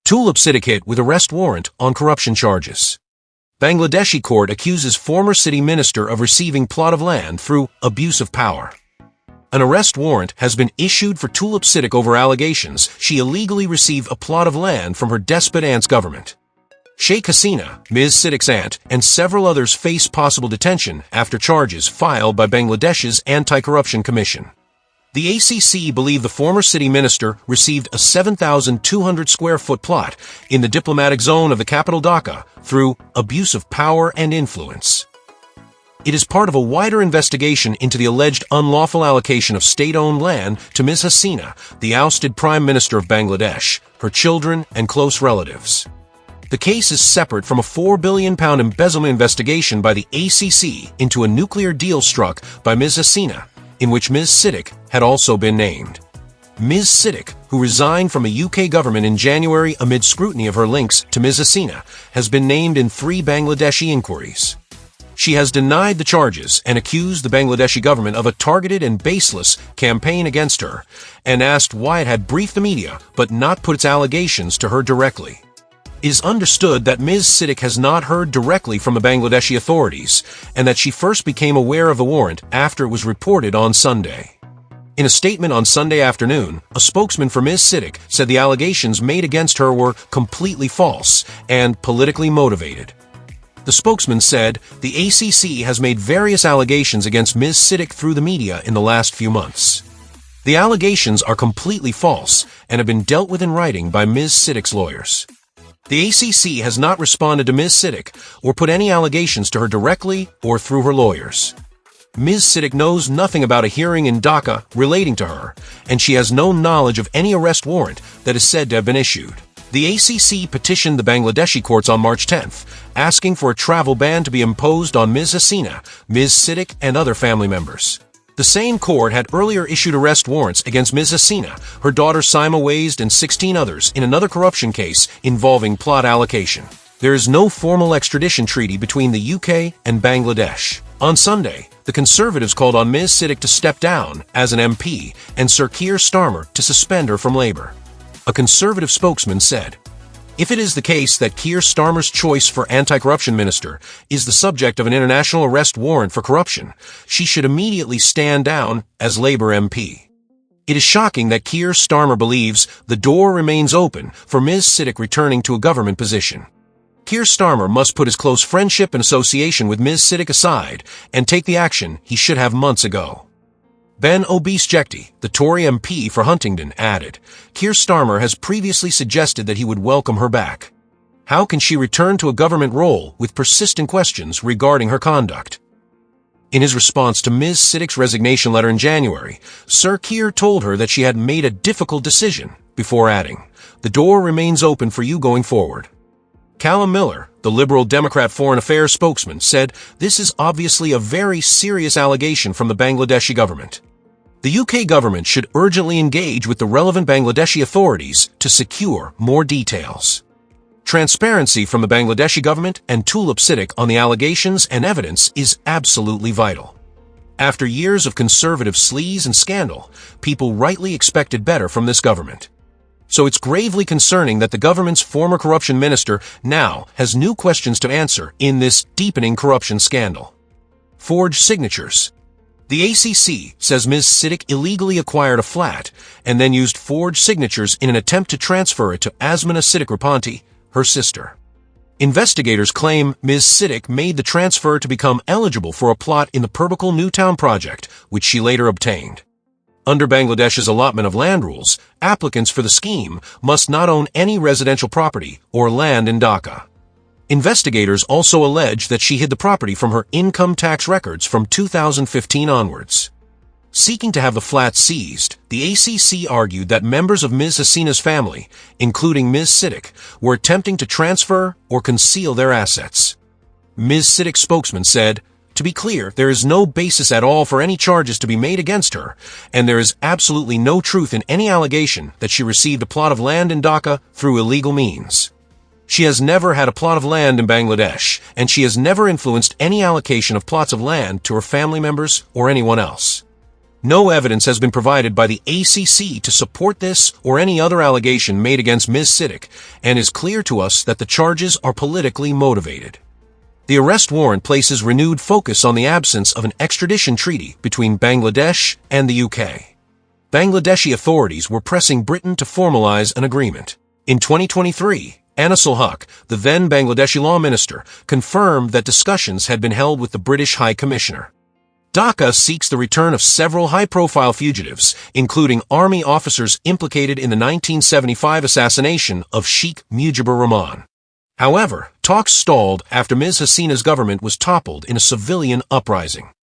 Tulip Siddiq hit with arrest warrant on corruption charges. Bangladeshi court accuses former city minister of receiving plot of land through abuse of power. An arrest warrant has been issued for Tulip Siddiq over allegations she illegally received a plot of land from her despot aunt's government. Sheikh Hasina, Ms Siddiq's aunt, and several others face possible detention after charges filed by Bangladesh's Anti-Corruption Commission. The ACC believe the former city minister received a 7,200 square foot plot in the diplomatic zone of the capital Dhaka through abuse of power and influence. It is part of a wider investigation into the alleged unlawful allocation of state-owned land to Ms Hasina, the ousted Prime Minister of Bangladesh, her children, and close relatives. The case is separate from a £4 billion embezzlement investigation by the ACC into a nuclear deal struck by Ms Hasina, in which Ms Siddiq had also been named. Ms Siddiq, who resigned from a UK government in January amid scrutiny of her links to Ms Hasina, has been named in 3 Bangladeshi inquiries. She has denied the charges and accused the Bangladeshi government of a targeted and baseless campaign against her, and asked why it had briefed the media but not put its allegations to her directly. It is understood that Ms Siddiq has not heard directly from the Bangladeshi authorities, and that she first became aware of the warrant after it was reported on Sunday. In a statement on Sunday afternoon, a spokesman for Ms Siddiq said the allegations made against her were completely false and politically motivated. The spokesman said, "The ACC has made various allegations against Ms Siddiq through the media in the last few months. The allegations are completely false and have been dealt with in writing by Ms Siddiq's lawyers. The ACC has not responded to Ms Siddiq or put any allegations to her directly or through her lawyers. Ms Siddiq knows nothing about a hearing in Dhaka relating to her, and she has no knowledge of any arrest warrant that is said to have been issued." The ACC petitioned the Bangladeshi courts on March 10th, asking for a travel ban to be imposed on Ms Hasina, Ms Siddiq, and other family members. The same court had earlier issued arrest warrants against Ms Hasina, her daughter Saima Wazed, and 16 others in another corruption case involving plot allocation. There is no formal extradition treaty between the UK and Bangladesh. On Sunday, the Conservatives called on Ms Siddiq to step down as an MP and Sir Keir Starmer to suspend her from Labour. A Conservative spokesman said, "If it is the case that Keir Starmer's choice for anti-corruption minister is the subject of an international arrest warrant for corruption, she should immediately stand down as Labour MP. It is shocking that Keir Starmer believes the door remains open for Ms Siddiq returning to a government position. Keir Starmer must put his close friendship and association with Ms Siddiq aside and take the action he should have months ago." Ben Obese-Jekti, the Tory MP for Huntingdon, added, "Keir Starmer has previously suggested that he would welcome her back. How can she return to a government role with persistent questions regarding her conduct?" In his response to Ms Siddiq's resignation letter in January, Sir Keir told her that she had made a difficult decision, before adding, "The door remains open for you going forward." Callum Miller, the Liberal Democrat foreign affairs spokesman, said, "This is obviously a very serious allegation from the Bangladeshi government. The UK government should urgently engage with the relevant Bangladeshi authorities to secure more details. Transparency from the Bangladeshi government and Tulip Siddiq on the allegations and evidence is absolutely vital. After years of conservative sleaze and scandal, people rightly expected better from this government. So it's gravely concerning that the government's former corruption minister now has new questions to answer in this deepening corruption scandal." Forged signatures. The ACC says Ms Siddiq illegally acquired a flat and then used forged signatures in an attempt to transfer it to Asmina Siddiq-Rapanti, her sister. Investigators claim Ms Siddiq made the transfer to become eligible for a plot in the Purbakal New Town project, which she later obtained. Under Bangladesh's allotment of land rules, applicants for the scheme must not own any residential property or land in Dhaka. Investigators also allege that she hid the property from her income tax records from 2015 onwards. Seeking to have the flat seized, the ACC argued that members of Ms Hasina's family, including Ms Siddiq, were attempting to transfer or conceal their assets. Ms Siddiq's spokesman said, "To be clear, there is no basis at all for any charges to be made against her, and there is absolutely no truth in any allegation that she received a plot of land in Dhaka through illegal means. She has never had a plot of land in Bangladesh, and she has never influenced any allocation of plots of land to her family members or anyone else." No evidence has been provided by the ACC to support this or any other allegation made against Ms Siddiq, and is clear to us that the charges are politically motivated. The arrest warrant places renewed focus on the absence of an extradition treaty between Bangladesh and the UK. Bangladeshi authorities were pressing Britain to formalize an agreement. In 2023, Anisul Huq, the then Bangladeshi law minister, confirmed that discussions had been held with the British High Commissioner. Dhaka seeks the return of several high-profile fugitives, including army officers implicated in the 1975 assassination of Sheikh Mujibur Rahman. However, talks stalled after Ms Hasina's government was toppled in a civilian uprising.